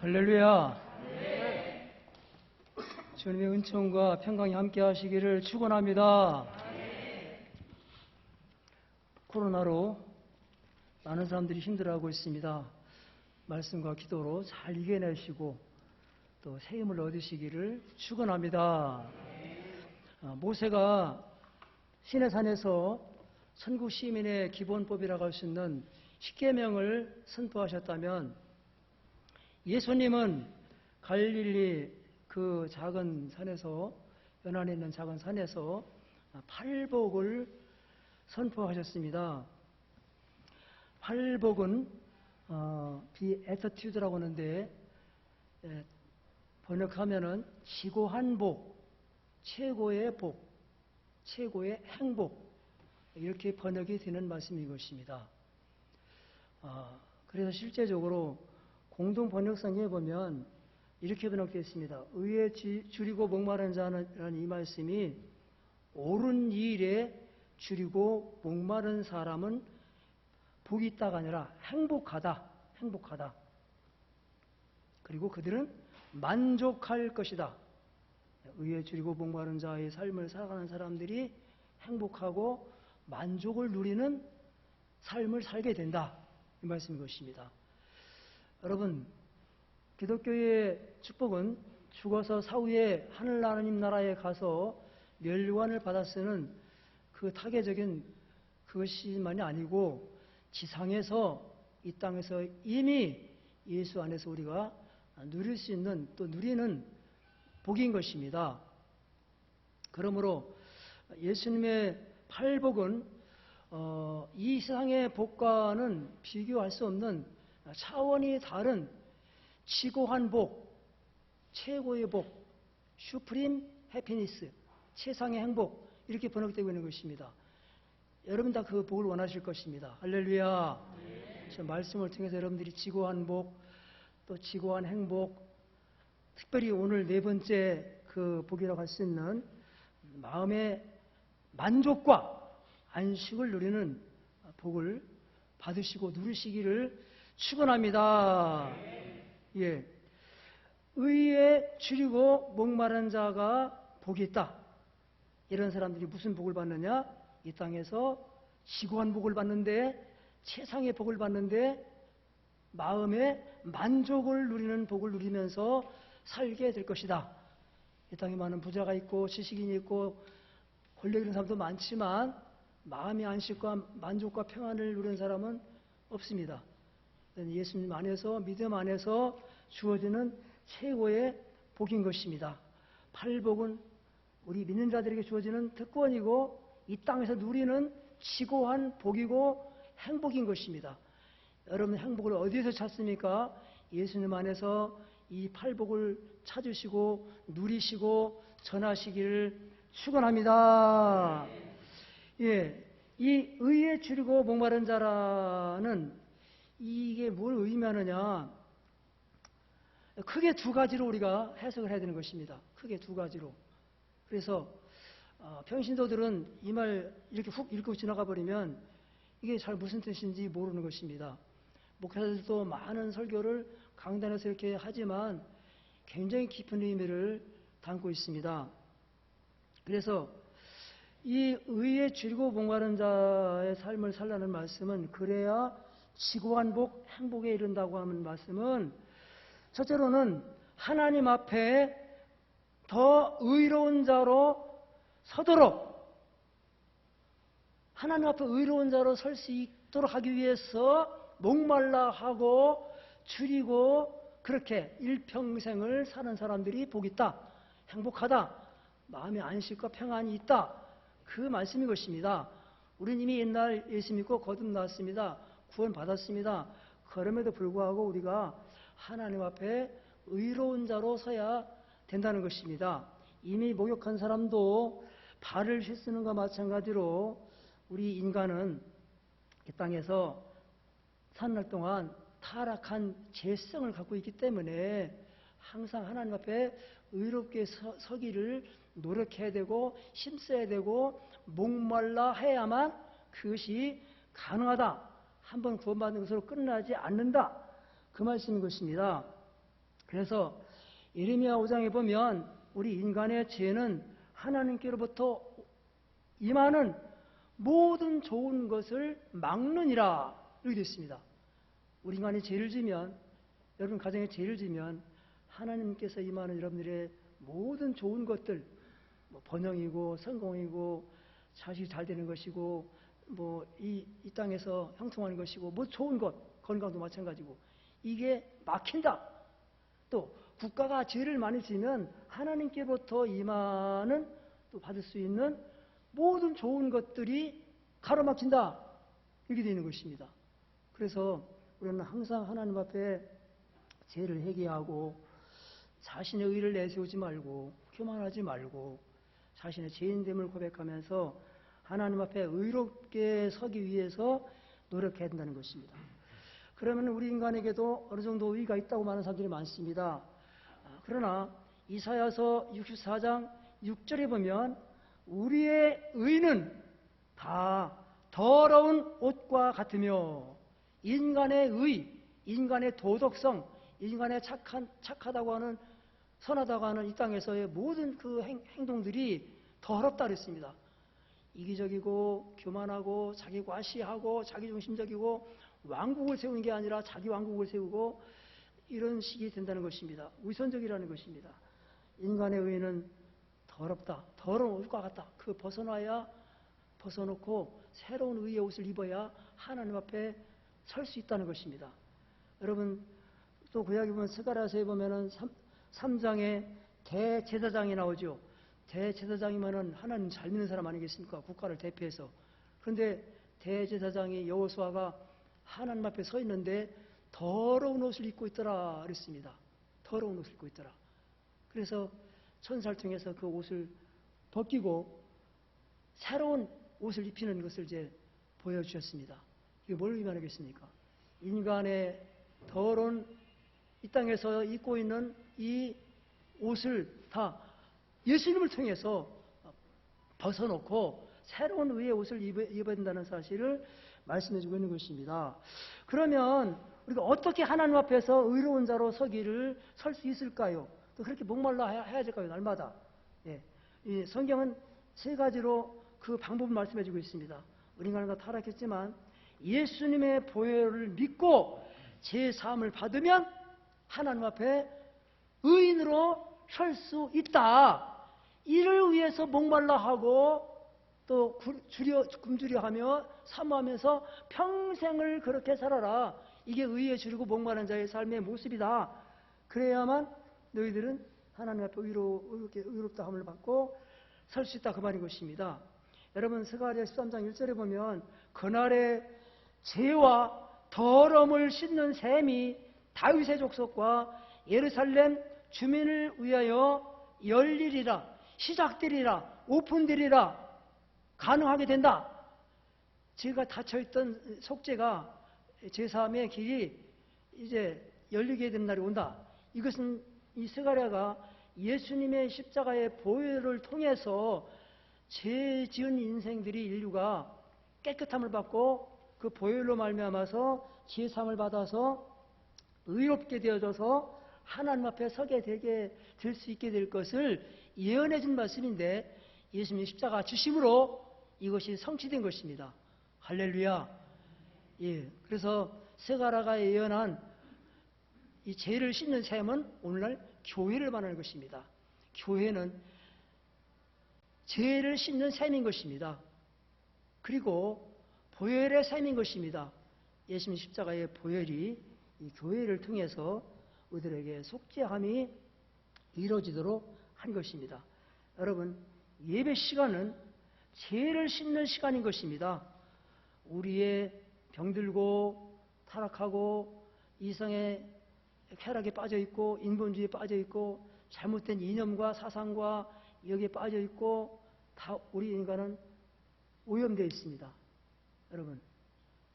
할렐루야. 주님의 은총과 평강이 함께 하시기를 축원합니다. 코로나로 많은 사람들이 힘들어하고 있습니다. 말씀과 기도로 잘 이겨내시고 또 새 힘을 얻으시기를 축원합니다. 모세가 시내산에서 천국 시민의 기본법이라고 할 수 있는 십계명을 선포하셨다면, 예수님은 갈릴리 그 작은 산에서, 연안에 있는 작은 산에서 팔복을 선포하셨습니다. 팔복은 비애터튜드라고 하는데, 번역하면은 지고한 복, 최고의 복, 최고의 행복, 이렇게 번역이 되는 말씀인 것입니다. 그래서 실제적으로 공동 번역성에 보면 이렇게 번역되어 있습니다. 의에 줄이고 목마른 자라는 이 말씀이 옳은 일에 줄이고 목마른 사람은 복이 있다가 아니라 행복하다, 행복하다. 그리고 그들은 만족할 것이다. 의에 줄이고 목마른 자의 삶을 살아가는 사람들이 행복하고 만족을 누리는 삶을 살게 된다, 이 말씀인 것입니다. 여러분, 기독교의 축복은 죽어서 사후에 하늘나라님 나라에 가서 멸류관을 받아 쓰는 그 타계적인 그것만이 아니고, 지상에서, 이 땅에서 이미 예수 안에서 우리가 누릴 수 있는, 또 누리는 복인 것입니다. 그러므로 예수님의 팔복은 이 세상의 복과는 비교할 수 없는 차원이 다른 지고한 복, 최고의 복, 슈프림 해피니스, 최상의 행복, 이렇게 번역되고 있는 것입니다. 여러분 다 그 복을 원하실 것입니다. 할렐루야. 저 말씀을 통해서 여러분들이 지고한 복, 또 지고한 행복, 특별히 오늘 네 번째 그 복이라고 할 수 있는 마음의 만족과 안식을 누리는 복을 받으시고 누리시기를 축원합니다. 예, 의에 줄이고 목마른 자가 복이 있다. 이런 사람들이 무슨 복을 받느냐? 이 땅에서 지고한 복을 받는데, 최상의 복을 받는데, 마음의 만족을 누리는 복을 누리면서 살게 될 것이다. 이 땅에 많은 부자가 있고 지식인이 있고 권력 있는 사람도 많지만 마음의 안식과 만족과 평안을 누리는 사람은 없습니다. 예수님 안에서, 믿음 안에서 주어지는 최고의 복인 것입니다. 팔복은 우리 믿는 자들에게 주어지는 특권이고, 이 땅에서 누리는 지고한 복이고 행복인 것입니다. 여러분, 행복을 어디에서 찾습니까? 예수님 안에서 이 팔복을 찾으시고 누리시고 전하시기를 축원합니다. 예, 이 의에 줄이고 목마른 자라는 이게 뭘 의미하느냐? 크게 두 가지로 우리가 해석을 해야 되는 것입니다. 크게 두 가지로. 그래서 평신도들은 이 말 이렇게 훅 읽고 지나가 버리면 이게 잘 무슨 뜻인지 모르는 것입니다. 목사들도 많은 설교를 강단에서 이렇게 하지만 굉장히 깊은 의미를 담고 있습니다. 그래서 이 의에 줄이고 목마른 자의 삶을 살라는 말씀은, 그래야 지고한 복, 행복에 이른다고 하는 말씀은, 첫째로는 하나님 앞에 더 의로운 자로 서도록, 하나님 앞에 의로운 자로 설 수 있도록 하기 위해서 목말라 하고 줄이고 그렇게 일평생을 사는 사람들이 복 있다, 행복하다, 마음의 안식과 평안이 있다, 그 말씀인 것입니다. 우리는 이미 옛날 예수 믿고 거듭났습니다. 구원 받았습니다. 그럼에도 불구하고 우리가 하나님 앞에 의로운 자로 서야 된다는 것입니다. 이미 목욕한 사람도 발을 씻는 것과 마찬가지로 우리 인간은 이 땅에서 사는 날 동안 타락한 죄성을 갖고 있기 때문에 항상 하나님 앞에 의롭게 서기를 노력해야 되고 힘써야 되고 목말라 해야만 그것이 가능하다. 한번 구원받는 것으로 끝나지 않는다, 그 말씀인 것입니다. 그래서 예레미야 5장에 보면 우리 인간의 죄는 하나님께로부터 임하는 모든 좋은 것을 막느니라 이렇게 되어 있습니다. 우리 인간이 죄를 지면, 여러분 가정에 죄를 지면 하나님께서 임하는 여러분들의 모든 좋은 것들, 번영이고 성공이고 자식이 잘 되는 것이고 이 땅에서 형통하는 것이고 좋은 것, 건강도 마찬가지고 이게 막힌다. 또 국가가 죄를 많이 지면 하나님께로부터 임하는 또 받을 수 있는 모든 좋은 것들이 가로막힌다. 이렇게 되는 것입니다. 그래서 우리는 항상 하나님 앞에 죄를 회개하고 자신의 의를 내세우지 말고 교만하지 말고 자신의 죄인됨을 고백하면서 하나님 앞에 의롭게 서기 위해서 노력해야 된다는 것입니다. 그러면 우리 인간에게도 어느 정도 의의가 있다고 말하는 사람들이 많습니다. 그러나 이사야서 64장 6절에 보면 우리의 의는 다 더러운 옷과 같으며 인간의 의, 인간의 도덕성, 인간의 착하다고 하는 선하다고 하는 이 땅에서의 모든 그 행동들이 더럽다 그랬습니다. 이기적이고 교만하고 자기 과시하고 자기중심적이고 왕국을 세우는 게 아니라 자기 왕국을 세우고 이런 식이 된다는 것입니다. 위선적이라는 것입니다. 인간의 의는 더럽다. 더러운 옷과 같다. 그 벗어놓고 새로운 의의 옷을 입어야 하나님 앞에 설 수 있다는 것입니다. 여러분 또 구약에 보면 스가랴서에 보면은 3장에 대제사장이 나오죠. 대제사장이면은 하나님 잘 믿는 사람 아니겠습니까? 국가를 대표해서. 그런데 대제사장이 여호수아가 하나님 앞에 서 있는데 더러운 옷을 입고 있더라 그랬습니다. 더러운 옷을 입고 있더라. 그래서 천사를 통해서 그 옷을 벗기고 새로운 옷을 입히는 것을 이제 보여주셨습니다. 이게 뭘 의미하겠습니까? 인간의 더러운 이 땅에서 입고 있는 이 옷을 다 예수님을 통해서 벗어놓고 새로운 의의 옷을 입어야 된다는 사실을 말씀해주고 있는 것입니다. 그러면 우리가 어떻게 하나님 앞에서 의로운 자로 설 수 있을까요? 또 그렇게 목말라 해야 될까요? 날마다. 예. 이 성경은 세 가지로 그 방법을 말씀해주고 있습니다. 우리 인간은 다 타락했지만 예수님의 보혈을 믿고 제 사함을 받으면 하나님 앞에 의인으로 설 수 있다. 이를 위해서 목말라 하고 또 굶주려 하며 사모하면서 평생을 그렇게 살아라. 이게 의에 주르고 목마른 자의 삶의 모습이다. 그래야만 너희들은 하나님 앞에 의롭다 함을 받고 설 수 있다. 그 말인 것입니다. 여러분 스가랴 13장 1절에 보면 그날에 죄와 더러움을 씻는 셈이 다윗의 족속과 예루살렘 주민을 위하여 열리리라. 시작되리라. 오픈되리라. 가능하게 된다. 죄가 닫혀있던 속죄가 제3의 길이 이제 열리게 되는 날이 온다. 이것은 이 스가랴가 예수님의 십자가의 보혈을 통해서 죄 지은 인생들이 인류가 깨끗함을 받고 그 보혈로 말미암아서 제3을 받아서 의롭게 되어져서 하나님 앞에 서게 될 수 있게 될 것을 예언해 준 말씀인데 예수님의 십자가 주심으로 이것이 성취된 것입니다. 할렐루야. 예. 그래서 스가랴가 예언한 이 죄를 씻는 셈은 오늘날 교회를 말하는 것입니다. 교회는 죄를 씻는 셈인 것입니다. 그리고 보혈의 셈인 것입니다. 예수님 십자가의 보혈이 이 교회를 통해서 우리들에게 속죄함이 이루어지도록 한 것입니다. 여러분, 예배 시간은 죄를 씻는 시간인 것입니다. 우리의 병들고 타락하고 이성의 쾌락에 빠져 있고 인본주의에 빠져 있고 잘못된 이념과 사상과 여기에 빠져 있고 다 우리 인간은 오염되어 있습니다. 여러분,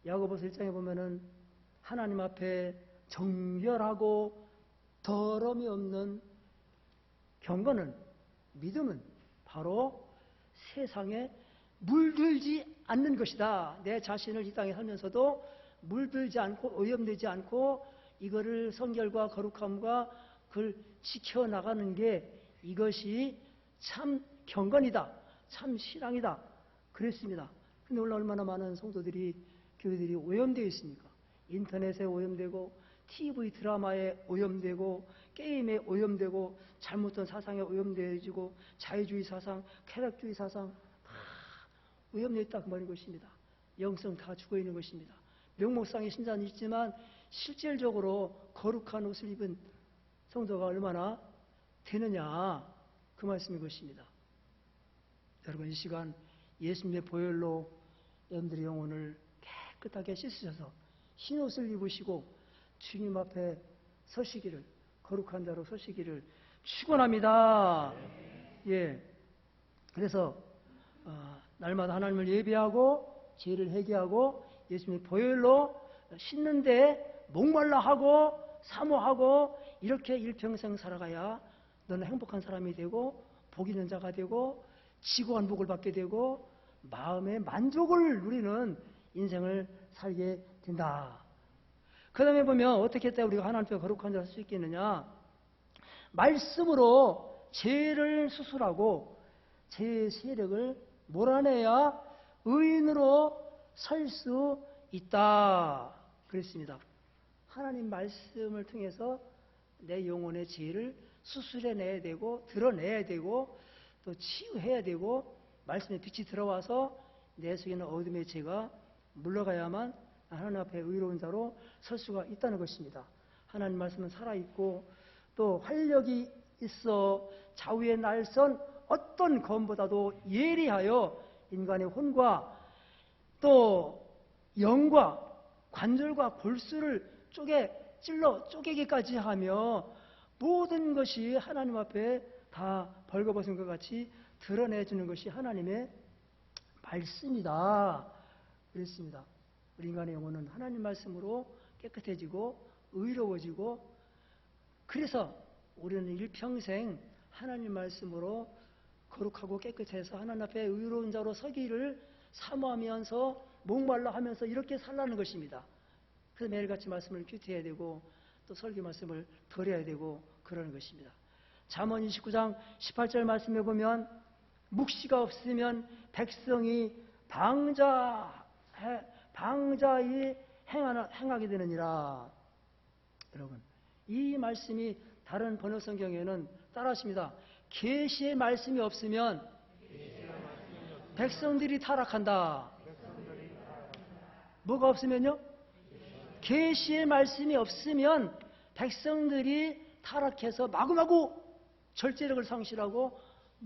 야고보서 1장에 보면은 하나님 앞에 정결하고 더러움이 없는 경건은 믿음은 바로 세상에 물들지 않는 것이다. 내 자신을 이 땅에 살면서도 물들지 않고 오염되지 않고 이거를 성결과 거룩함과 그걸 지켜나가는 게 이것이 참 경건이다. 참 신앙이다. 그랬습니다. 근데 오늘 얼마나 많은 성도들이, 교회들이 오염되어 있습니까? 인터넷에 오염되고, TV 드라마에 오염되고, 게임에 오염되고, 잘못된 사상에 오염되어지고, 자유주의 사상, 쾌락주의 사상, 오염되어 있다. 그 말인 것입니다. 영성 다 죽어 있는 것입니다. 명목상의 신자는 있지만, 실질적으로 거룩한 옷을 입은 성도가 얼마나 되느냐. 그 말씀인 것입니다. 여러분, 이 시간 예수님의 보혈로 여러분들의 영혼을 깨끗하게 씻으셔서 흰옷을 입으시고 주님 앞에 서시기를, 거룩한 자로 서시기를 축원합니다. 예. 그래서 날마다 하나님을 예배하고 죄를 회개하고 예수님의 보혈로 씻는데 목말라 하고 사모하고 이렇게 일평생 살아가야 너는 행복한 사람이 되고 복 있는 자가 되고 지고한 복을 받게 되고 마음의 만족을 누리는 인생을 살게 된다. 그 다음에 보면 어떻게 했다 우리가 하나님 앞에 거룩한 자를 할 수 있겠느냐. 말씀으로 죄를 수술하고 죄의 세력을 몰아내야 의인으로 설 수 있다. 그랬습니다. 하나님 말씀을 통해서 내 영혼의 죄를 수술해내야 되고 드러내야 되고 또 치유해야 되고 말씀의 빛이 들어와서 내 속에 있는 어둠의 죄가 물러가야만 하나님 앞에 의로운 자로 설 수가 있다는 것입니다. 하나님 말씀은 살아있고 또 활력이 있어 좌우의 날선 어떤 검보다도 예리하여 인간의 혼과 또 영과 관절과 골수를 찔러 쪼개기까지 하며 모든 것이 하나님 앞에 다 벌거벗은 것 같이 드러내주는 것이 하나님의 말씀이다. 그랬습니다. 우리 인간의 영혼은 하나님 말씀으로 깨끗해지고 의로워지고 그래서 우리는 일평생 하나님 말씀으로 거룩하고 깨끗해서 하나님 앞에 의로운 자로 서기를 사모하면서 목말라 하면서 이렇게 살라는 것입니다. 그래서 매일같이 말씀을 큐티해야 되고 또 설교 말씀을 들어야 되고 그러는 것입니다. 잠언 29장 18절 말씀에 보면 묵시가 없으면 백성이 방자히 행하게 되느니라. 여러분, 이 말씀이 다른 번역 성경에는 따라하십니다. 계시의 말씀이 없으면 백성들이 타락한다. 뭐가 없으면요? 계시의 말씀이 없으면 백성들이 타락해서 마구마구 절제력을 상실하고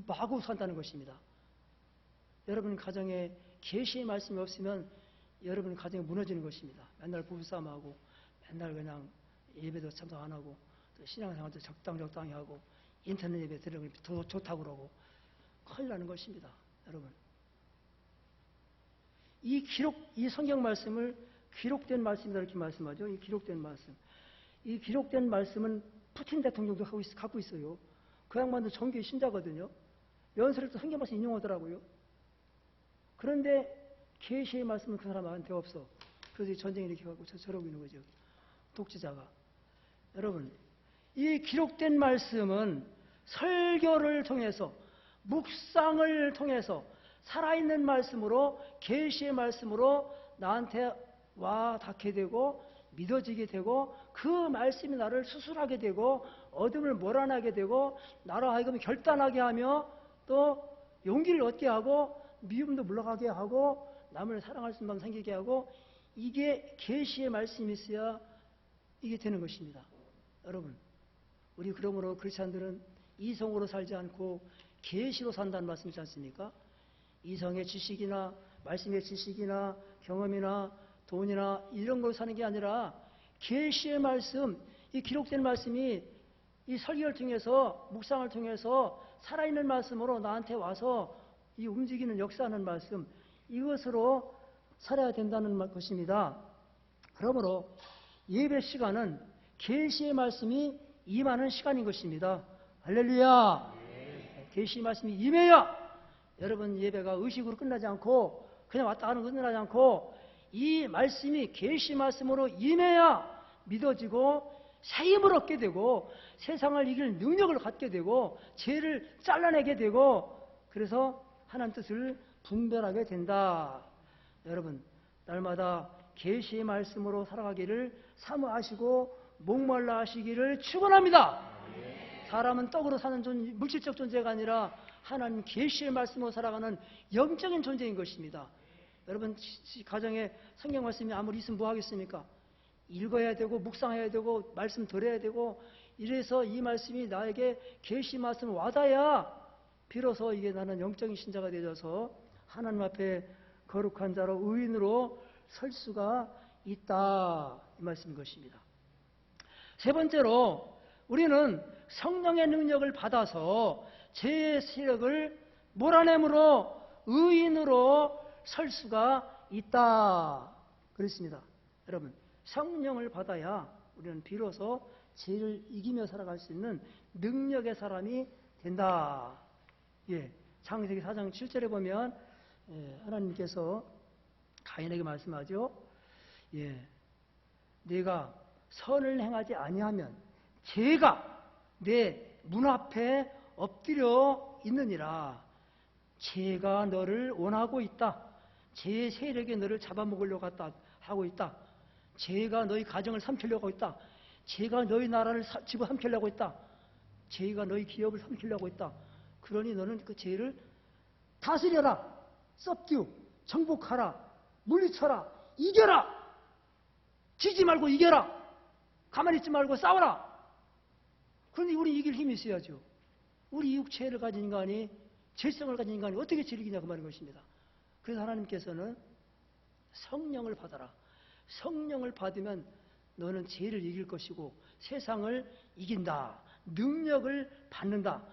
마구 산다는 것입니다. 여러분 가정에 계시의 말씀이 없으면 여러분 가정이 무너지는 것입니다. 맨날 부부싸움하고 맨날 그냥 예배도 참석 안 하고 또 신앙생활도 적당히 하고 인터넷 예배 들으면 더 좋다고 그러고 큰일 나는 것입니다. 여러분, 이 성경 말씀을 기록된 말씀이다 이렇게 말씀하죠. 이 기록된 말씀. 이 기록된 말씀은 푸틴 대통령도 갖고 있어요. 그 양반도 정교의 신자거든요. 연설에도 성경 말씀 인용하더라고요. 그런데 계시의 말씀은 그 사람한테 없어. 그래서 전쟁이 이렇게 가고 저러고 있는 거죠. 독재자가. 여러분, 이 기록된 말씀은 설교를 통해서 묵상을 통해서 살아있는 말씀으로 계시의 말씀으로 나한테 와 닿게 되고 믿어지게 되고 그 말씀이 나를 수술하게 되고 어둠을 몰아내게 되고 나로 하여금 결단하게 하며 또 용기를 얻게 하고 미움도 물러가게 하고 남을 사랑할 수 있는 마음 생기게 하고 이게 계시의 말씀이 있어야 이게 되는 것입니다. 여러분, 우리 그러므로 크리스찬들은 이성으로 살지 않고 계시로 산다는 말씀이지 않습니까? 이성의 지식이나 말씀의 지식이나 경험이나 돈이나 이런 걸 사는 게 아니라 계시의 말씀, 이 기록된 말씀이 이 설교를 통해서 묵상을 통해서 살아있는 말씀으로 나한테 와서 이 움직이는 역사하는 말씀 이것으로 살아야 된다는 것입니다. 그러므로 예배 시간은 계시의 말씀이 임하는 시간인 것입니다. 할렐루야. 계시의 말씀이 임해야 여러분 예배가 의식으로 끝나지 않고 그냥 왔다 가는 거 끝나지 않고 이 말씀이 계시 말씀으로 임해야 믿어지고 새 힘을 얻게 되고 세상을 이길 능력을 갖게 되고 죄를 잘라내게 되고 그래서 하나님 뜻을 분별하게 된다. 여러분 날마다 계시의 말씀으로 살아가기를 사모하시고 목말라 하시기를 축원합니다. 사람은 떡으로 사는 물질적 존재가 아니라 하나님 계시의 말씀으로 살아가는 영적인 존재인 것입니다. 여러분 가정에 성경 말씀이 아무리 있으면 뭐 하겠습니까? 읽어야 되고 묵상해야 되고 말씀 들어야 되고 이래서 이 말씀이 나에게 계시 말씀을 와닿아야 비로소 이게 나는 영적인 신자가 되어서 하나님 앞에 거룩한 자로 의인으로 설 수가 있다 이 말씀인 것입니다. 세 번째로 우리는 성령의 능력을 받아서 죄의 세력을 몰아내므로 의인으로 설 수가 있다 그랬습니다. 여러분 성령을 받아야 우리는 비로소 죄를 이기며 살아갈 수 있는 능력의 사람이 된다. 창세기 4장 7절에 보면 하나님께서 가인에게 말씀하죠. 네가 선을 행하지 아니하면 죄가 내 문 앞에 엎드려 있느니라. 죄가 너를 원하고 있다. 죄의 세력이 너를 잡아먹으려고 하고 있다. 죄가 너희 가정을 삼키려고 하고 있다. 죄가 너희 나라를 집어삼키려고 있다. 죄가 너희 기업을 삼키려고 있다. 그러니 너는 그 죄를 다스려라. subdue, 정복하라. 물리쳐라. 이겨라. 지지 말고 이겨라. 가만히 있지 말고 싸워라. 그런데 우리 이길 힘이 있어야죠. 우리 육체를 가진 인간이 죄성을 가진 인간이 어떻게 죄를 이기냐 그 말인 것입니다. 그래서 하나님께서는 성령을 받아라. 성령을 받으면 너는 죄를 이길 것이고 세상을 이긴다. 능력을 받는다.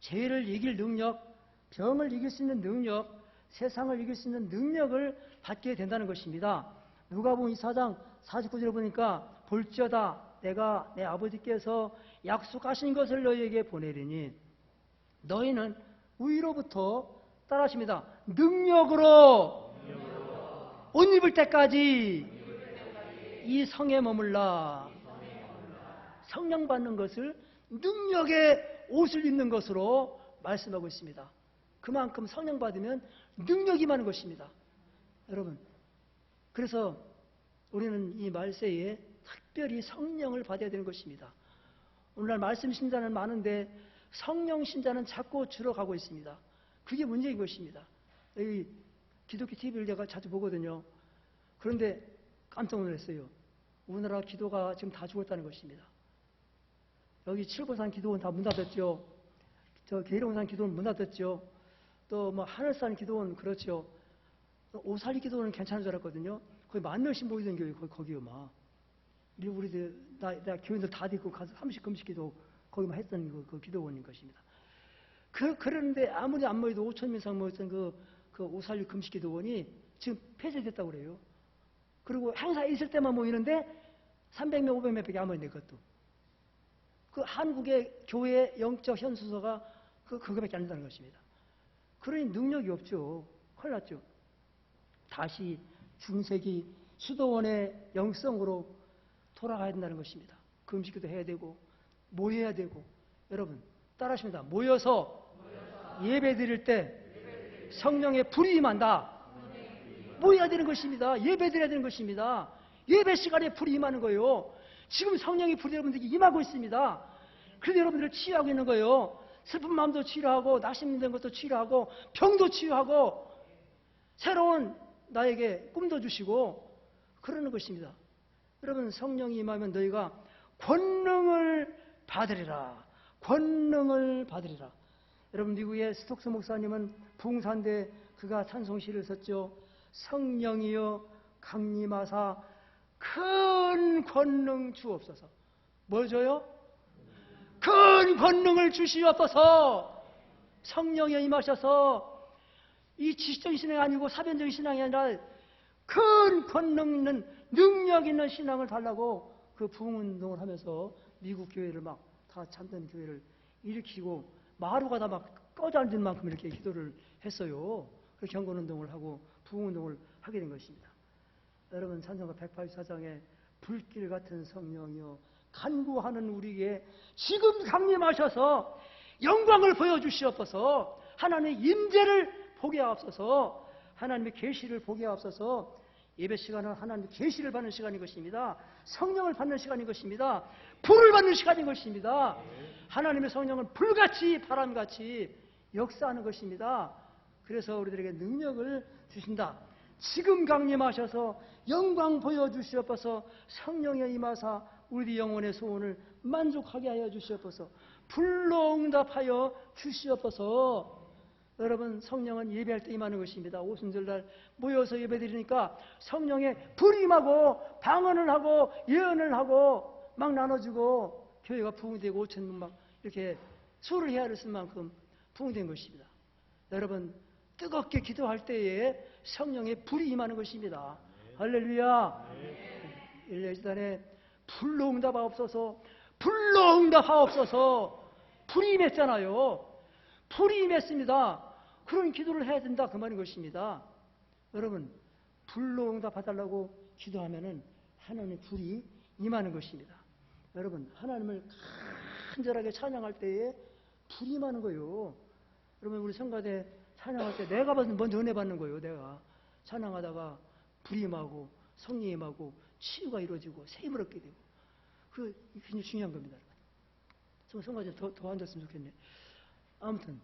죄를 이길 능력, 병을 이길 수 있는 능력, 세상을 이길 수 있는 능력을 받게 된다는 것입니다. 누가복음 24장 49절에 보니까 볼지어다 내가 내 아버지께서 약속하신 것을 너희에게 보내리니 너희는 위로부터 따라하십니다. 능력으로 옷 입을 때까지 이 성에 머물라. 성령 받는 것을 능력의 옷을 입는 것으로 말씀하고 있습니다. 그만큼 성령 받으면 능력이 많은 것입니다. 여러분 그래서 우리는 이 말세에 특별히 성령을 받아야 되는 것입니다. 오늘날 말씀 신자는 많은데 성령 신자는 자꾸 줄어가고 있습니다. 그게 문제인 것입니다. 여기 기독교 TV를 제가 자주 보거든요. 그런데 깜짝 놀랐어요. 우리나라 기도가 지금 다 죽었다는 것입니다. 여기 칠보산 기도원 다 문 닫았죠. 저 계룡산 기도원 문 닫았죠. 또 뭐 하늘산 기도원 그렇죠. 오살리 기도원은 괜찮은 줄 알았거든요. 거기 10,000명씩 모이던 교회 거기요 막. 우리들 나 교인들 다 데리고 가서 30금식 기도 거기만 했던 그 기도원인 것입니다. 그런데 아무리 안 모여도 5,000명 이상 모였던 그 오살리 금식 기도원이 지금 폐쇄됐다고 그래요. 그리고 행사 있을 때만 모이는데 300명, 500명 밖에 안 모이네 그것도. 그 한국의 교회 영적 현수소가 그거밖에 안 된다는 것입니다. 그러니 능력이 없죠. 큰일 났죠. 다시 중세기 수도원의 영성으로 돌아가야 된다는 것입니다. 금식기도 해야 되고 모여야 되고 여러분 따라하십니다. 모여서 예배 드릴 때 성령의 불이 임한다. 모여야 되는 것입니다. 예배 드려야 되는 것입니다. 예배 시간에 불이 임하는 거예요. 지금 성령의 불이 여러분들에게 임하고 있습니다. 그래서 여러분들을 치유하고 있는 거예요. 슬픈 마음도 치유하고 낙심된 것도 치유하고 병도 치유하고 새로운 나에게 꿈도 주시고 그러는 것입니다. 여러분 성령이 임하면 너희가 권능을 받으리라. 권능을 받으리라. 여러분 미국의 스톡스 목사님은 부흥사인데 그가 찬송시를 썼죠. 성령이여 강림하사 큰 권능 주옵소서. 뭘 줘요? 큰 권능을 주시옵소서. 성령이 임하셔서 이 지식적인 신앙이 아니고 사변적인 신앙이 아니라 큰 권능 있는 능력 있는 신앙을 달라고 그 부흥운동을 하면서 미국 교회를 막 다 참된 교회를 일으키고 마루가 다 막 꺼져 앉을 만큼 이렇게 기도를 했어요. 그 경건운동을 하고 부흥운동을 하게 된 것입니다. 여러분 찬송가 184장에 불길 같은 성령이여 간구하는 우리에게 지금 강림하셔서 영광을 보여주시옵소서. 하나님의 임재를 보게 하옵소서. 하나님의 계시를 보게 하옵소서. 예배 시간은 하나님의 계시를 받는 시간인 것입니다. 성령을 받는 시간인 것입니다. 불을 받는 시간인 것입니다. 하나님의 성령은 불같이 바람같이 역사하는 것입니다. 그래서 우리들에게 능력을 주신다. 지금 강림하셔서 영광 보여주시옵소서. 성령의 임하사 우리 영혼의 소원을 만족하게 하여 주시옵소서. 불로 응답하여 주시옵소서. 여러분, 성령은 예배할 때 임하는 것입니다. 오순절날 모여서 예배드리니까 성령의 불이 임하고 방언을 하고 예언을 하고 막 나눠주고 교회가 부흥되고 5,000명 막 이렇게 수를 헤아렸을 만큼 부흥된 것입니다. 여러분, 뜨겁게 기도할 때에 성령의 불이 임하는 것입니다. 할렐루야. 일례시단에 불로 응답하옵소서. 불로 응답하옵소서. 불이 임했잖아요. 불이 임했습니다. 그런 기도를 해야 된다, 그 말인 것입니다. 여러분, 불로 응답해달라고 기도하면은 하나님의 불이 임하는 것입니다. 여러분, 하나님을 간절하게 찬양할 때에 불이 임하는 거예요. 여러분, 우리 성가대 찬양할 때 내가 먼저 은혜 받는 거예요. 내가 찬양하다가 불이 임하고 성령이 임하고 치유가 이루어지고 세임을 얻게 되고, 그 굉장히 중요한 겁니다. 좀 성가대 더 앉았으면 좋겠네. 아무튼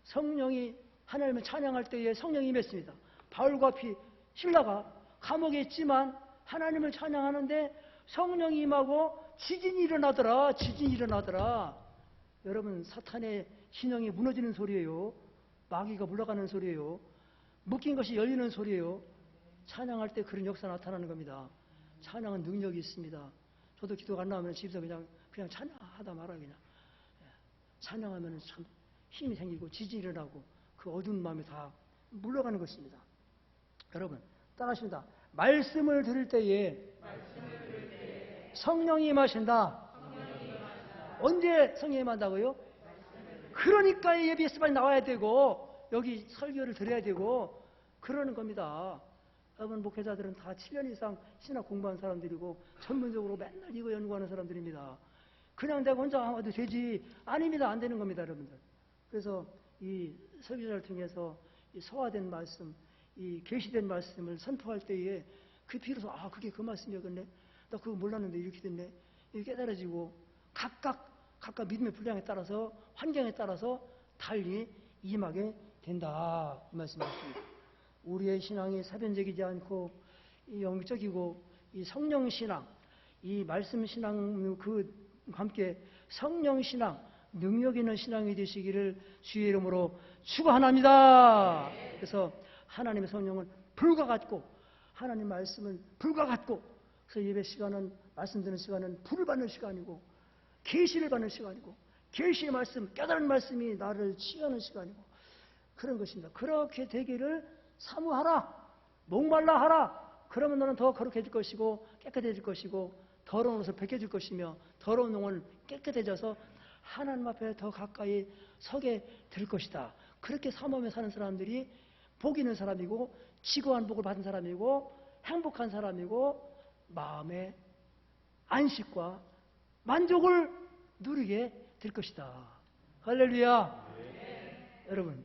성령이, 하나님을 찬양할 때에 성령이 임했습니다. 바울과 실라가 감옥에 있지만 하나님을 찬양하는데 성령이 임하고 지진이 일어나더라. 지진이 일어나더라. 여러분, 사탄의 신령이 무너지는 소리예요. 마귀가 물러가는 소리예요. 묶인 것이 열리는 소리예요. 찬양할 때 그런 역사 나타나는 겁니다. 찬양은 능력이 있습니다. 저도 기도가 안 나오면 집에서 그냥 찬양하다 말아요. 그냥 찬양하면 참 힘이 생기고 지진이 일어나고 그 어두운 마음이 다 물러가는 것입니다. 여러분, 따라하십니다. 말씀을 들을 때에 성령이 임하신다. 언제 성령이 임한다고요? 그러니까 예배에서 빨리 나와야 되고 여기 설교를 들어야 되고 그러는 겁니다. 여러분, 목회자들은 다 7년 이상 신학 공부한 사람들이고 전문적으로 맨날 이거 연구하는 사람들입니다. 그냥 내가 혼자 하면 되지. 아닙니다. 안 되는 겁니다, 여러분들. 그래서 이 설교자를 통해서 이 소화된 말씀, 이 계시된 말씀을 선포할 때에 그 비로소 그게 그 말씀이었네. 나 그거 몰랐는데 이렇게 됐네. 이렇게 깨달아지고 각각 믿음의 분량에 따라서 환경에 따라서 달리 임하게 된다. 이 말씀이었습니다. 우리의 신앙이 사변적이지 않고 이 영적이고 이 성령 신앙, 이 말씀 신앙 그 함께 성령 신앙, 능력 있는 신앙이 되시기를 주의 이름으로 축원합니다. 그래서 하나님의 성령은 불과 같고 하나님 말씀은 불과 같고, 그래서 예배 시간은, 말씀 듣는 시간은 불을 받는 시간이고 계시를 받는 시간이고 계시의 말씀, 깨달은 말씀이 나를 치유하는 시간이고 그런 것입니다. 그렇게 되기를 사모하라. 목말라 하라. 그러면 너는 더 거룩해질 것이고 깨끗해질 것이고 더러운 옷을 벗겨질 것이며 더러운 영혼은 깨끗해져서 하나님 앞에 더 가까이 서게 될 것이다. 그렇게 사모하며 사는 사람들이 복 있는 사람이고 지고한 복을 받은 사람이고 행복한 사람이고 마음의 안식과 만족을 누리게 될 것이다. 할렐루야. 여러분,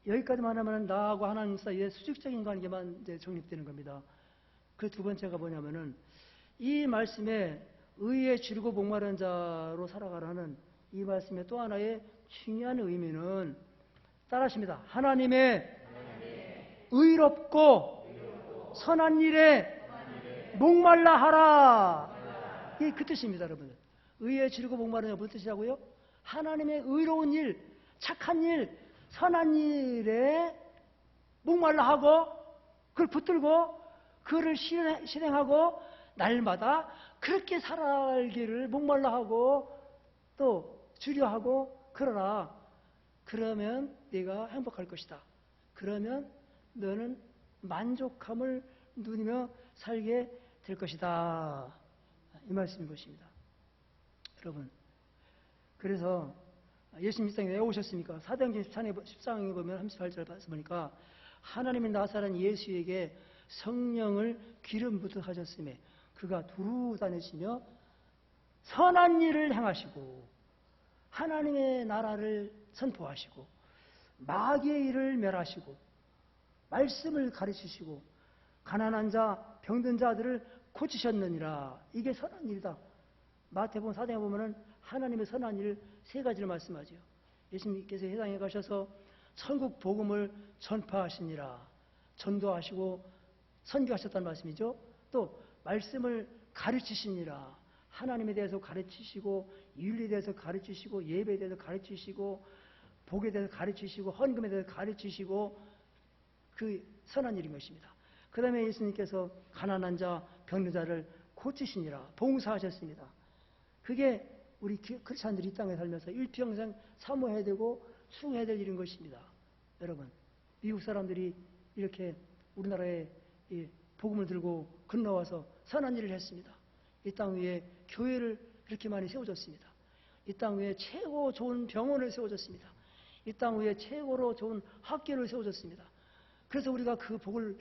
여기까지만 하면 나하고 하나님 사이의 수직적인 관계만 이제 정립되는 겁니다. 그 두 번째가 뭐냐면은 이 말씀에 의에 지르고 목마른 자로 살아가라는 이 말씀의 또 하나의 중요한 의미는 따라하십니다. 하나님의 의롭고 선한 일에 목말라 하라. 이게 그 뜻입니다, 여러분들. 의에 지르고 목마른 자 무슨 뜻이라고요? 하나님의 의로운 일, 착한 일, 선한 일에 목말라 하고 그걸 붙들고 그를 실행하고 날마다 그렇게 살아가기를 목말라 하고 또 주려하고 그러라. 그러면 네가 행복할 것이다. 그러면 너는 만족함을 누리며 살게 될 것이다. 이 말씀인 것입니다. 여러분, 그래서 예수님 이 땅에 왜 오셨습니까? 사도행전 14장에 보면 38절 보니까 하나님의 나사렛 예수에게 성령을 기름 부터 하셨음에 그가 두루 다니시며 선한 일을 행하시고 하나님의 나라를 선포하시고 마귀의 일을 멸하시고 말씀을 가르치시고 가난한 자, 병든 자들을 고치셨느니라. 이게 선한 일이다. 마태복음 4장에 보면은 하나님의 선한 일을 세 가지를 말씀하죠. 예수님께서 세상에 가셔서 천국 복음을 전파하시니라. 전도하시고 선교하셨다는 말씀이죠. 또 말씀을 가르치시니라. 하나님에 대해서 가르치시고 윤리에 대해서 가르치시고 예배에 대해서 가르치시고 복에 대해서 가르치시고 헌금에 대해서 가르치시고 그 선한 일인 것입니다. 그 다음에 예수님께서 가난한 자, 병든 자를 고치시니라. 봉사하셨습니다. 그게 우리 크리스찬들이 이 땅에 살면서 일평생 사모해야 되고 수행해야 될 일인 것입니다. 여러분, 미국 사람들이 이렇게 우리나라에 복음을 들고 건너와서 선한 일을 했습니다. 이 땅 위에 교회를 그렇게 많이 세워줬습니다. 이 땅 위에 최고 좋은 병원을 세워줬습니다. 이 땅 위에 최고로 좋은 학교를 세워줬습니다. 그래서 우리가 그 복을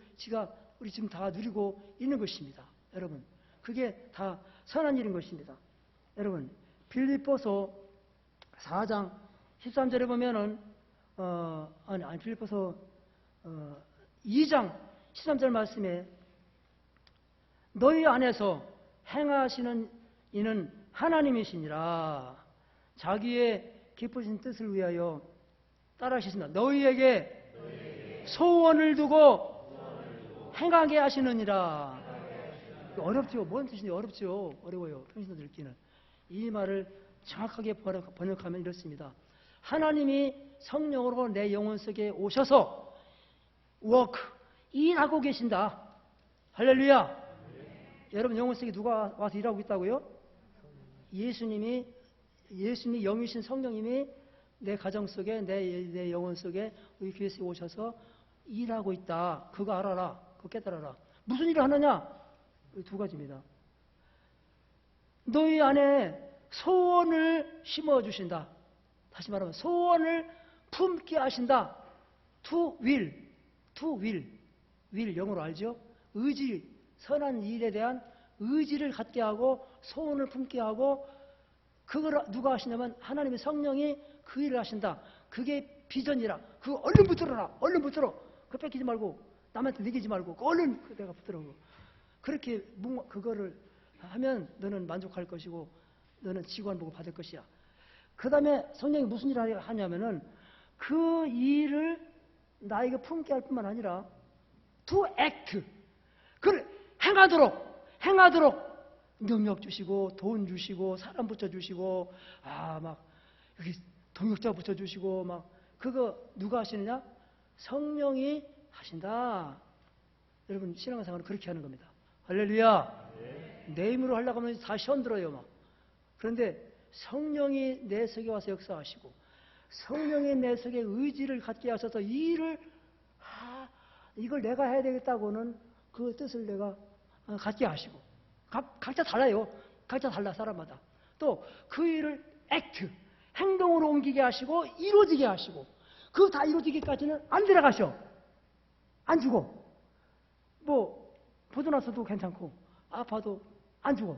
우리 지금 다 누리고 있는 것입니다. 여러분, 그게 다 선한 일인 것입니다. 여러분, 빌립보서 4장 13절에 보면은 빌립보서 2장 13절 말씀에 너희 안에서 행하시는 이는 하나님이시니라. 자기의 기쁘신 뜻을 위하여 따라하시신다. 너희에게 소원을 두고 행하게 하시느니라. 어렵죠. 뭔 뜻인지 어렵죠. 어려워요. 평신도 읽기는. 이 말을 정확하게 번역하면 이렇습니다. 하나님이 성령으로 내 영혼 속에 오셔서 일하고 계신다. 할렐루야. 여러분 영혼 속에 누가 와서 일하고 있다고요? 예수님이 영이신 성령님이 내 가정 속에 내 영혼 속에 우리 교회에 오셔서 일하고 있다. 그거 알아라. 그거 깨달아라. 무슨 일을 하느냐? 두 가지입니다. 너희 안에 소원을 심어주신다. 다시 말하면 소원을 품게 하신다. To will 영어로 알죠? 의지, 선한 일에 대한 의지를 갖게 하고 소원을 품게 하고 그걸 누가 하시냐면 하나님의 성령이 그 일을 하신다. 그게 비전이라. 그거 얼른 붙들어라. 얼른 붙들어. 그거 뺏기지 말고 남한테 내기지 말고 얼른 내가 붙들어. 그렇게 그거를 하면 너는 만족할 것이고 너는 직원 보고 받을 것이야. 그 다음에 성령이 무슨 일을 하냐면은 그 일을 나에게 품게 할 뿐만 아니라 to act. 그걸 행하도록 능력 주시고 돈 주시고 사람 붙여주시고 막 여기 동역자 붙여주시고 막 그거 누가 하시느냐? 성령이 하신다. 여러분 신앙생활은 그렇게 하는 겁니다. 할렐루야. 내 힘으로 하려고 하면 다 시험들어요 막. 그런데 성령이 내 속에 와서 역사하시고 성령이 내 속에 의지를 갖게 하셔서 이 일을 이걸 내가 해야 되겠다고는 그 뜻을 내가 갖게 하시고 각자 달라요. 각자 달라 사람마다. 또 그 일을 행동으로 옮기게 하시고 이루어지게 하시고 그거 다 이루어지기까지는 안 들어가셔. 안 죽어. 보도나서도 괜찮고 아파도 안 죽어.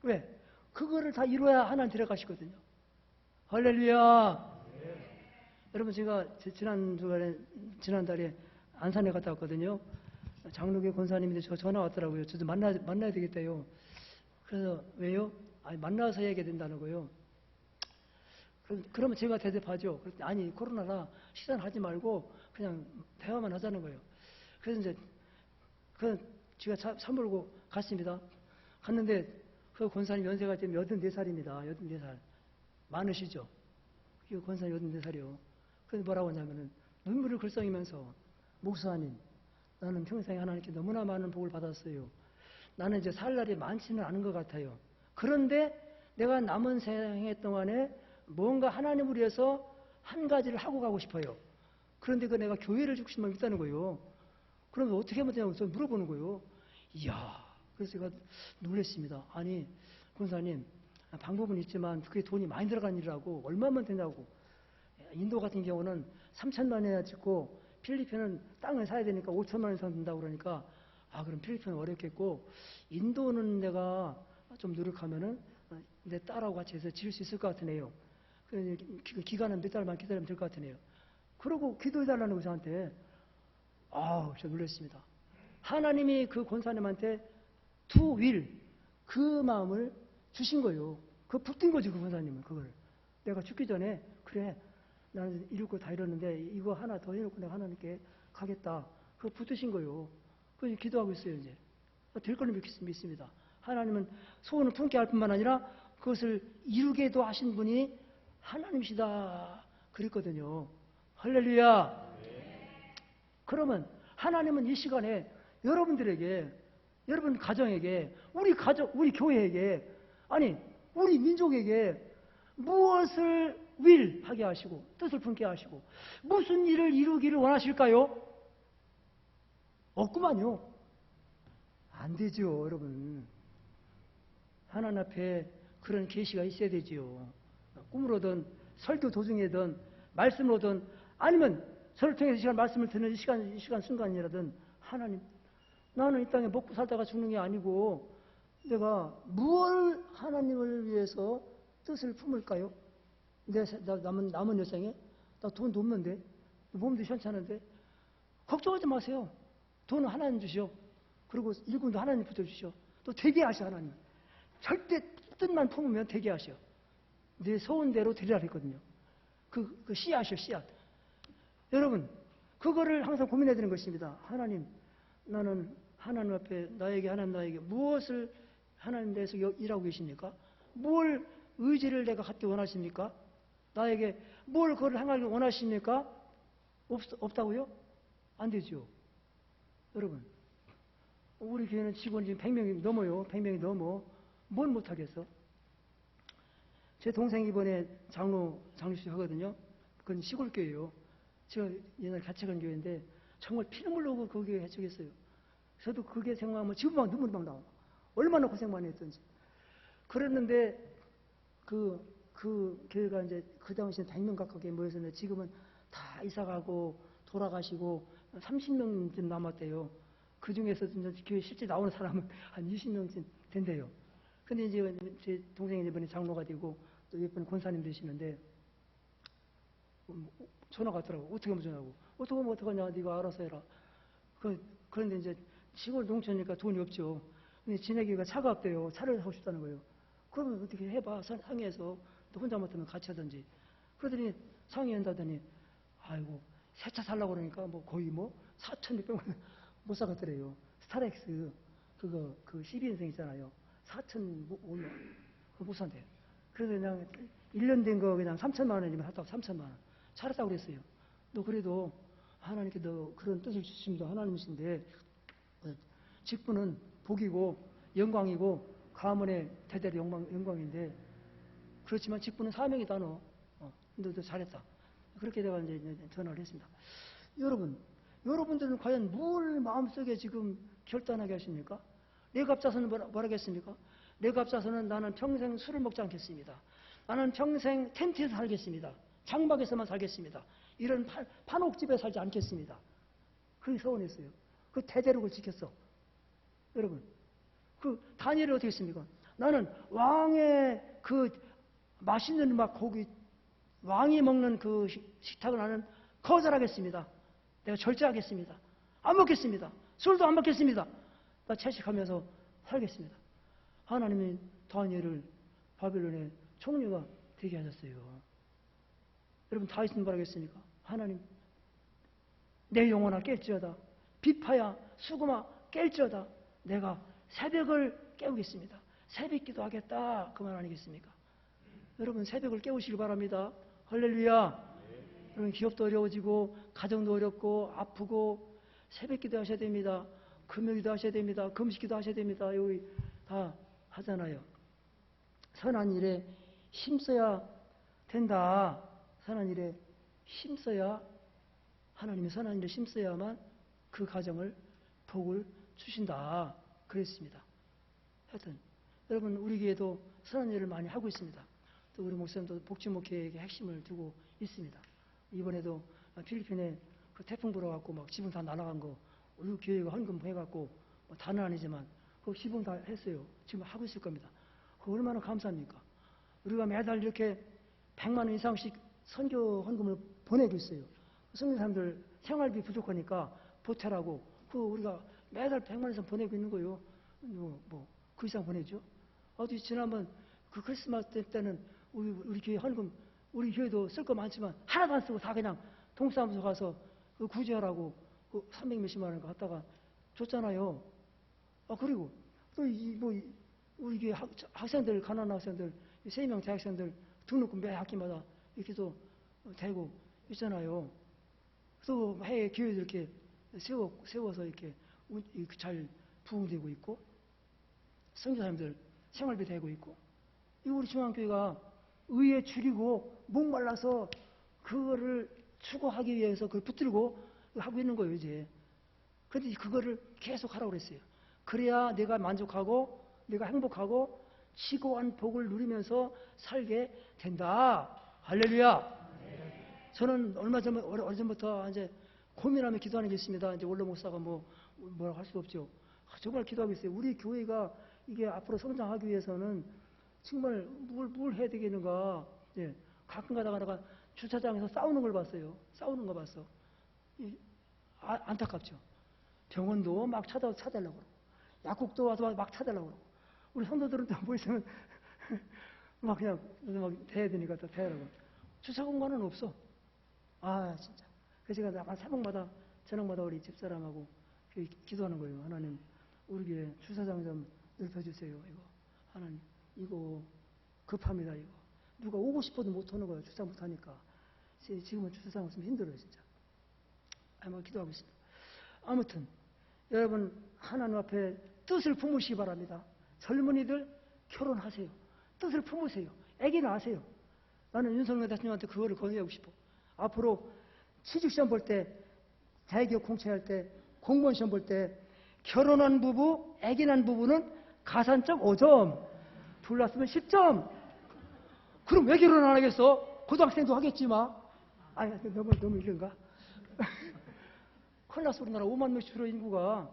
왜? 그거를 다 이루어야 하나님 들어가시거든요. 할렐루야. 여러분 제가 지난달에 안산에 갔다 왔거든요. 장로교 권사님인데 저 전화 왔더라고요. 저도 만나야 되겠대요. 그래서 왜요? 만나서 얘기해야 된다는 거예요. 그러면 제가 대답하죠. 아니 코로나라 식사는 하지 말고 그냥 대화만 하자는 거예요. 그래서 이제 제가 차 몰고 갔습니다. 갔는데 그 권사님 연세가 지금 84살입니다. 84살. 많으시죠? 그 권사님 84살이요. 그래서 뭐라고 하냐면은 눈물을 글썽이면서 목사님 나는 평생에 하나님께 너무나 많은 복을 받았어요. 나는 이제 살 날이 많지는 않은 것 같아요. 그런데 내가 남은 생애 동안에 뭔가 하나님을 위해서 한 가지를 하고 가고 싶어요. 그런데 내가 교회를 주고 싶으면 있다는 거예요. 그러면 어떻게 하면 되냐고 물어보는 거예요. 이야, 그래서 제가 놀랐습니다. 아니, 권사님, 방법은 있지만 그게 돈이 많이 들어가는 일이라고 얼마면 되냐고. 인도 같은 경우는 3천만 원이나 짓고 필리핀은 땅을 사야 되니까 5천만 원 이상 든다고 그러니까 그럼 필리핀은 어렵겠고 인도는 내가 좀 노력하면은 내 딸하고 같이 해서 지을 수 있을 것 같으네요. 기간은 몇 달만 기다리면 될 것 같으네요. 그러고 기도해달라는 거 저한테. 저 놀랐습니다. 하나님이 그 권사님한테 to will, 그 마음을 주신 거예요. 그거 붙든 거지, 그 권사님은. 그걸. 내가 죽기 전에, 그래, 나는 이룰 거 다 이뤘는데, 이거 하나 더 해놓고 내가 하나님께 가겠다. 그거 붙으신 거예요. 그래서 기도하고 있어요, 이제. 될 걸로 믿습니다. 하나님은 소원을 품게 할 뿐만 아니라 그것을 이루게도 하신 분이 하나님이시다. 그랬거든요. 할렐루야. 그러면 하나님은 이 시간에 여러분들에게, 여러분 가정에게, 우리 가정, 우리 교회에게, 아니, 우리 민족에게 무엇을 하게 하시고, 뜻을 품게 하시고, 무슨 일을 이루기를 원하실까요? 없구만요. 안 되죠, 여러분. 하나님 앞에 그런 계시가 있어야 되지요. 꿈으로든 설교 도중에든 말씀으로든 아니면 저를 통해서 이 시간 말씀을 듣는 이 시간 순간이라든 하나님, 나는 이 땅에 먹고 살다가 죽는 게 아니고 내가 무엇을 하나님을 위해서 뜻을 품을까요? 나 남은 여생에 나 돈도 없는데 몸도 시원찮은데 걱정하지 마세요. 돈은 하나님 주시오. 그리고 일꾼도 하나님 붙여주시오. 또 되게 하셔 하나님. 절대 뜻만 품으면 되게 하셔. 내 소원대로 되리라 했거든요. 그 씨앗이요, 씨앗. 여러분, 그거를 항상 고민해야 되는 것입니다. 하나님, 나는 하나님 앞에 하나님 나에게 무엇을 하나님 대해서 일하고 계십니까? 뭘 의지를 내가 갖기 원하십니까? 나에게 뭘 그걸 행하기 원하십니까? 없다고요? 안 되죠. 여러분, 우리 교회는 직원이 지금 100명이 넘어요. 100명이 넘어. 뭘 못하겠어? 제 동생 이번에 장로식 하거든요. 그건 시골 교회예요. 제가 옛날에 같이 간 교회인데 정말 피눈물 흘리고 그 교회 해주겠어요. 저도 그게 생각하면 지금 막 눈물이 막 나와. 얼마나 고생 많이 했던지. 그랬는데 그 교회가 이제 그 당시에 100명 가깝게 모였었는데 지금은 다 이사가고 돌아가시고 30명쯤 남았대요. 그 중에서도 이제 교회 실제 나오는 사람은 한 20명쯤 된대요. 근데 이제 제 동생이 이번에 장로가 되고 또 옆에 권사님 되시는데 전화가 왔더라고. 어떻게 하면 전화하고. 어떻게 하면 어떡하냐. 네가 알아서 해라. 그런데 이제 시골 농촌이니까 돈이 없죠. 근데 지네기가 차가 없대요. 차를 사고 싶다는 거예요. 그러면 어떻게 해봐. 상의해서 또 혼자 못하면 같이 하든지. 그러더니 상의한다더니 아이고 새 차 살라고 그러니까 뭐 거의 4,600만 원 못 사갔더래요. 스타렉스 그 12인승 있잖아요. 4,000 못 산대요. 그래서 그냥 1년 된 거 그냥 3천만 원이면 샀다고 3천만 원. 잘했다고 그랬어요. 너 그래도 하나님께 너 그런 뜻을 주심도 하나님이신데 직분은 복이고 영광이고 가문의 대대로 영광인데 그렇지만 직분은 사명이다 너. 너도 잘했다. 그렇게 내가 이제 전화를 했습니다. 여러분들은 과연 뭘 마음속에 지금 결단하게 하십니까? 내 갑자서는 뭐라겠습니까? 내 갑자서는 나는 평생 술을 먹지 않겠습니다. 나는 평생 텐트에서 살겠습니다. 장막에서만 살겠습니다. 이런 판옥집에 살지 않겠습니다. 그게 서운했어요. 그 대대로 그걸 지켰어. 여러분, 그 다니엘이 어떻게 했습니까? 나는 왕의 그 맛있는 고기, 왕이 먹는 그 식탁을 나는 거절하겠습니다. 내가 절제하겠습니다. 안 먹겠습니다. 술도 안 먹겠습니다. 나 채식하면서 살겠습니다. 하나님이 다니엘을 바벨론의 총리가 되게 하셨어요. 여러분 다윗은 뭐라겠습니까? 하나님, 내 영혼아 깰지어다. 비파야 수금아 깰지어다. 내가 새벽을 깨우겠습니다. 새벽기도 하겠다. 그 말 아니겠습니까? 여러분 새벽을 깨우시기 바랍니다. 할렐루야. 여러분 기업도 어려워지고 가정도 어렵고 아프고 새벽기도 하셔야 됩니다. 금요기도 하셔야 됩니다. 금식기도 하셔야 됩니다. 여기 다 하잖아요. 선한 일에 힘써야 된다. 선한 일에 힘써야 하나님이 선한 일에 힘써야만 그 가정을 복을 주신다. 그랬습니다. 하여튼 여러분 우리 교회도 선한 일을 많이 하고 있습니다. 또 우리 목사님도 복지목회에게 핵심을 두고 있습니다. 이번에도 필리핀에 그 태풍 불어갖고 막 지붕 다 날아간 거 우리 교회가 헌금 해갖고 다는 아니지만 그 지붕 다 했어요. 지금 하고 있을 겁니다. 그 얼마나 감사합니까? 우리가 매달 이렇게 100만 원 이상씩 선교 헌금을 보내고 있어요. 선교사님들 생활비 부족하니까 보태라고 그 우리가 매달 100만 원 이상 보내고 있는 거예요. 그 이상 보내죠. 어디 지난번 그 크리스마스 때는 우리 교회 헌금, 우리 교회도 쓸 거 많지만 하나도 안 쓰고 다 그냥 동사무소 가서 그 구제하라고 그 300 몇십만 원 갖다가 줬잖아요. 그리고 또 우리 교회 학생들, 가난한 학생들, 3명 대학생들 등록금 매 학기마다 이렇게 또 되고 있잖아요. 또 해외 교회도 이렇게 세워서 이렇게 잘 부흥되고 있고, 선교사님들 생활비 되고 있고, 이 우리 중앙교회가 의에 줄이고 목말라서 그거를 추구하기 위해서 그걸 붙들고 하고 있는 거예요, 이제. 그런데 그거를 계속 하라고 그랬어요. 그래야 내가 만족하고 내가 행복하고 지고한 복을 누리면서 살게 된다. 할렐루야. 저는 얼마 전, 오래전부터 이제 고민하며 기도하는 게 있습니다. 이제 원로 목사가 뭐라고 할 수 없죠. 정말 기도하고 있어요. 우리 교회가 이게 앞으로 성장하기 위해서는 정말 뭘 해야 되겠는가. 예. 가끔 가다가 내가 주차장에서 싸우는 걸 봤어요. 싸우는 거 봤어. 안타깝죠. 병원도 막 찾아달라고 그러고, 약국도 와서 막 찾아달라고 그러고, 우리 성도들은 또 뭐 있으면 막 그냥 막 대야 되니까 또 대라고. 주차 공간은 없어. 진짜. 그래서 제가 아마 새벽마다, 저녁마다 우리 집사람하고 기도하는 거예요. 하나님, 우리 교회 주차장 좀 넓혀주세요. 이거. 하나님, 이거 급합니다. 이거. 누가 오고 싶어도 못 오는 거예요. 주차 못 하니까. 지금은 주차장 없으면 힘들어요, 진짜. 아마 기도하고 있습니다. 아무튼, 여러분, 하나님 앞에 뜻을 품으시기 바랍니다. 젊은이들 결혼하세요. 뜻을 품으세요. 애기 낳으세요. 나는 윤석열 대통령한테 그거를 권유하고 싶어. 앞으로 취직시험 볼 때, 자기기업 공채할 때, 공무원 시험 볼 때, 결혼한 부부, 애기 낳은 부부는 가산점 5점, 둘 낳았으면 10점. 그럼 왜 결혼 안 하겠어? 고등학생도 하겠지만. 너무 이른가? 큰일 났어. 우리나라 5만 명씩 줄어 인구가.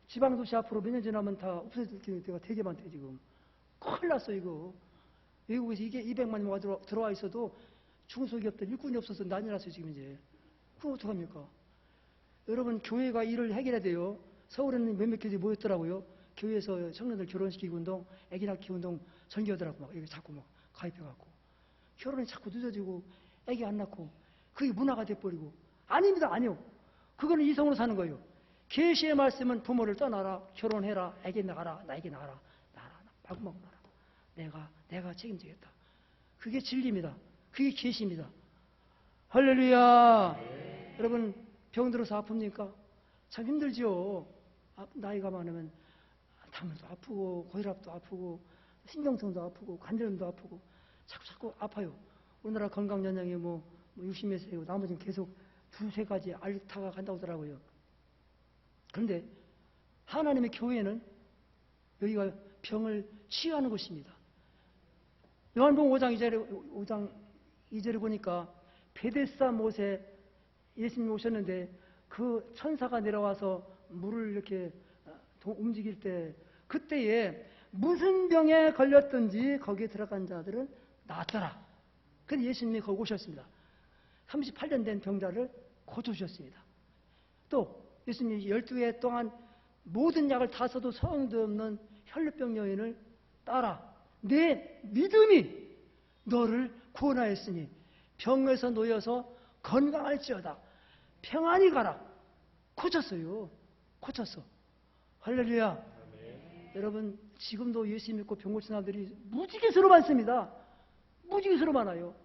지방도시 앞으로 몇 년 지나면 다 없어질 때가 되게 많대, 지금. 큰일 났어, 이거. 외국에서 이게 200만 명가 들어와 있어도 중소기업들 일꾼이 없어서 난리 났어요, 지금 이제. 그럼 어떡합니까? 여러분, 교회가 일을 해결해야 돼요. 서울에는 몇몇 교회들이 모였더라고요. 교회에서 청년들 결혼시키기 운동, 애기 낳기 운동 전개하더라고. 막, 이렇게 자꾸 막 가입해갖고. 결혼이 자꾸 늦어지고, 애기 안 낳고, 그게 문화가 돼버리고. 아닙니다, 아니요. 그거는 이성으로 사는 거예요. 계시의 말씀은 부모를 떠나라, 결혼해라, 애기 낳아라, 나에게 낳아라, 마구마구 낳아라. 내가 책임지겠다. 그게 진리입니다. 그게 계시입니다. 할렐루야. 네. 여러분, 병들어서 아픕니까? 참 힘들죠. 나이가 많으면 담도 아프고 고혈압도 아프고 신경성도 아프고 관절염도 아프고 자꾸 아파요. 우리나라 건강연령이 60몇 세고 나머지는 계속 두세 가지 알타가 간다고 하더라고요. 그런데 하나님의 교회는 여기가 병을 치유하는 곳입니다. 요한복음 5장 2절에 보니까 베데스다 못에 예수님이 오셨는데 그 천사가 내려와서 물을 이렇게 움직일 때 그때에 무슨 병에 걸렸든지 거기에 들어간 자들은 나았더라. 그래서 예수님이 거기 오셨습니다. 38년 된 병자를 고쳐주셨습니다. 또 예수님이 12해 동안 모든 약을 다 써도 소용도 없는 혈루병 여인을 따라 내 믿음이 너를 구원하였으니 병에서 놓여서 건강할지어다. 평안히 가라. 고쳤어요. 고쳤어. 할렐루야. 네. 여러분, 지금도 예수 믿고 병 고친 사람들이 무지개수로 많습니다. 무지개수로 많아요.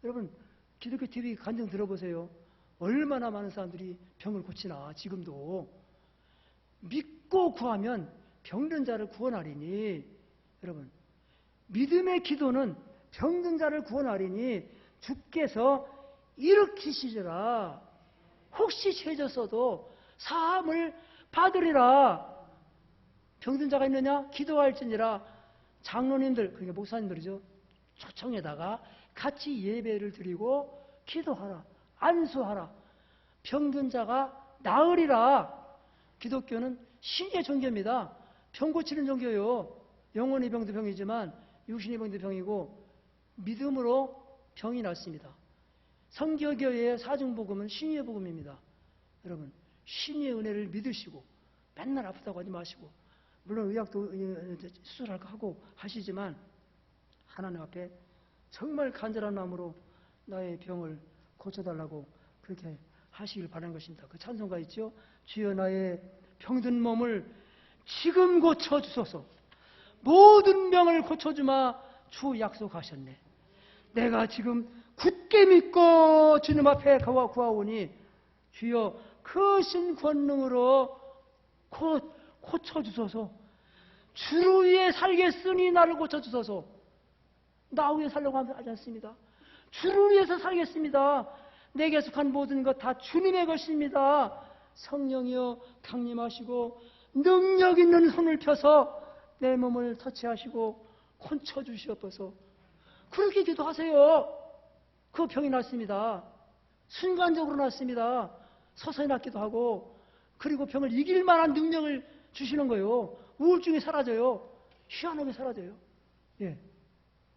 여러분, 기독교 TV 간증 들어보세요. 얼마나 많은 사람들이 병을 고치나. 지금도 믿고 구하면 병든 자를 구원하리니. 여러분, 믿음의 기도는 병든 자를 구원하리니 주께서 일으키시리라. 혹시 죄졌어도 사함을 받으리라. 병든 자가 있느냐? 기도할지니라. 장로님들, 그러니까 목사님들이죠. 초청에다가 같이 예배를 드리고 기도하라. 안수하라. 병든 자가 나으리라. 기독교는 신의 종교입니다. 병 고치는 종교요. 영혼의 병도 병이지만 육신의 병도 병이고 믿음으로 병이 낫습니다. 성교교회의 사중복음은 신의의 복음입니다. 여러분, 신의의 은혜를 믿으시고 맨날 아프다고 하지 마시고, 물론 의학도 수술할 거 하고 하시지만 하나님 앞에 정말 간절한 마음으로 나의 병을 고쳐달라고 그렇게 하시길 바라는 것입니다. 그 찬송가 있죠? 주여 나의 병든 몸을 지금 고쳐주소서. 모든 병을 고쳐주마 주 약속하셨네. 내가 지금 굳게 믿고 주님 앞에 구하오니 주여 크신 권능으로 고쳐주소서. 주를 위해 살겠으니 나를 고쳐주소서. 나 위해 살려고 하지 않습니다. 주를 위해서 살겠습니다. 내게 속한 모든 것 다 주님의 것입니다. 성령이여 강림하시고 능력 있는 손을 펴서 내 몸을 터치하시고 고쳐주시옵소서. 그렇게 기도하세요. 그 병이 낫습니다. 순간적으로 낫습니다. 서서히 낫기도 하고, 그리고 병을 이길 만한 능력을 주시는 거예요. 우울증이 사라져요. 희한하게 사라져요. 예.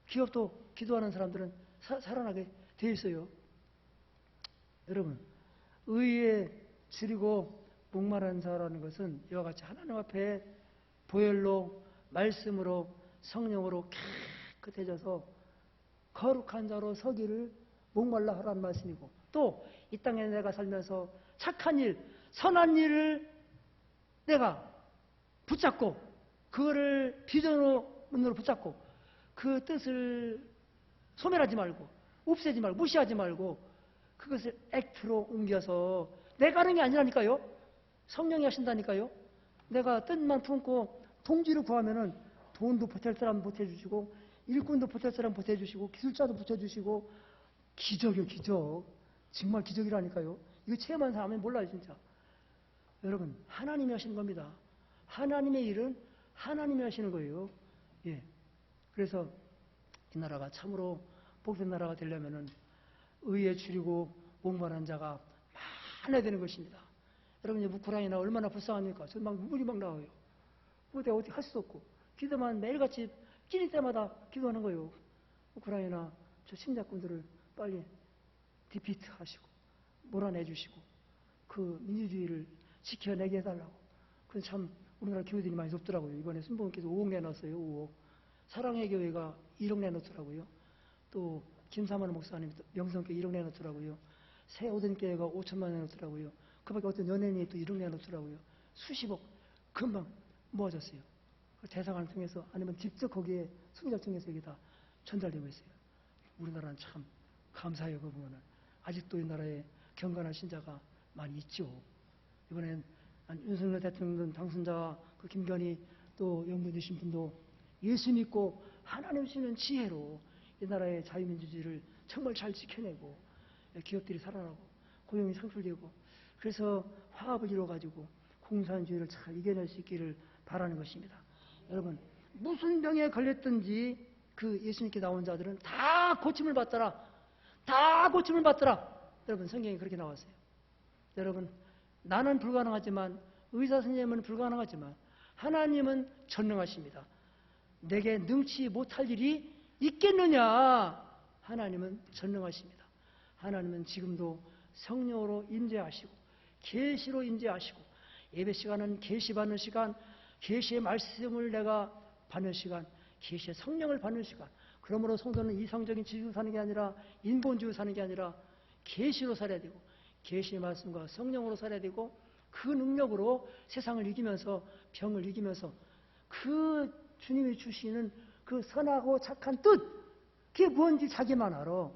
기업도 기도하는 사람들은 살아나게 돼 있어요. 여러분, 의에 줄이고 목마른 자라는 것은 이와 같이 하나님 앞에 보혈로, 말씀으로, 성령으로 깨끗해져서 거룩한 자로 서기를 목말라 하라는 말씀이고, 또 이 땅에 내가 살면서 착한 일, 선한 일을 내가 붙잡고 그거를 비전으로 붙잡고 그 뜻을 소멸하지 말고 없애지 말고 무시하지 말고 그것을 액트로 옮겨서 내가 하는 게 아니라니까요. 성령이 하신다니까요. 내가 뜻만 품고 통지를 구하면은 돈도 보탤 사람 보태주시고 일꾼도 보탤 사람 보태주시고 기술자도 붙여주시고 기적이요, 기적. 정말 기적이라니까요. 이거 체험한 사람은 몰라요, 진짜. 여러분, 하나님이 하시는 겁니다. 하나님의 일은 하나님이 하시는 거예요. 예. 그래서 이 나라가 참으로 복된 나라가 되려면은 의에 줄이고 목마른 자가 많아야 되는 것입니다. 여러분, 이제 우크라이나 얼마나 불쌍합니까? 저 막 눈물이 막 나와요. 내가 어떻게 할 수도 없고 기도만 매일같이 찌릴 때마다 기도하는 거예요. 우크라이나 저 침략군들을 빨리 디피트 하시고 몰아내 주시고 그 민주주의를 지켜내게 해달라고. 그건 참 우리나라 교회들이 많이 높더라고요. 이번에 순복음께서 5억 내놨어요. 5억. 사랑의 교회가 1억 내놓더라고요. 또 김사만 목사님 명성교회 1억 내놓더라고요. 새오든교회가 5천만 원 내놓더라고요. 그 밖에 어떤 연예인이 또 1억 내놓더라고요. 수십억 금방 모아졌어요. 그 대상을 통해서 아니면 직접 거기에 수기자를 통해서 이게 다 전달되고 있어요. 우리나라는 참 감사해요. 그 부분은. 아직도 이 나라에 경건한 신자가 많이 있죠. 이번엔 윤석열 대통령 당선자 그 김건희 또 영부 되신 분도 예수 믿고 하나님 주시는 지혜로 이 나라의 자유민주주의를 정말 잘 지켜내고 기업들이 살아나고 고용이 창출되고 그래서 화합을 이루어가지고 공산주의를 잘 이겨낼 수 있기를 바라는 것입니다. 여러분, 무슨 병에 걸렸든지 그 예수님께 나온 자들은 다 고침을 받더라. 다 고침을 받더라. 여러분, 성경에 그렇게 나왔어요. 여러분, 나는 불가능하지만 의사 선생님은 불가능하지만 하나님은 전능하십니다. 내게 능치 못할 일이 있겠느냐? 하나님은 전능하십니다. 하나님은 지금도 성령으로 임재하시고 계시로 임재하시고 예배 시간은 계시 받는 시간, 계시의 말씀을 내가 받는 시간, 계시의 성령을 받는 시간. 그러므로 성도는 이성적인 지식으로 사는 게 아니라 인본주의로 사는 게 아니라 계시로 살아야 되고 계시의 말씀과 성령으로 살아야 되고 그 능력으로 세상을 이기면서 병을 이기면서 그 주님이 주시는 그 선하고 착한 뜻, 그게 뭔지 자기만 알아.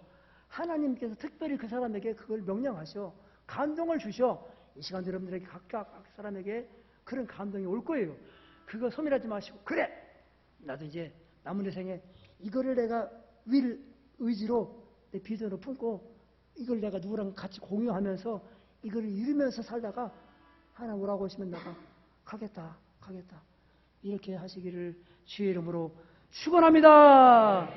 하나님께서 특별히 그 사람에게 그걸 명령하셔. 감동을 주셔. 이 시간 여러분들에게 각각 사람에게 그런 감동이 올 거예요. 그거 소멸하지 마시고 그래! 나도 이제 남은 인생에 이거를 내가 의지로 내 비전으로 품고 이걸 내가 누구랑 같이 공유하면서 이거를 이루면서 살다가 하나 오라고 하시면 내가 가겠다. 이렇게 하시기를 주의 이름으로 축원합니다.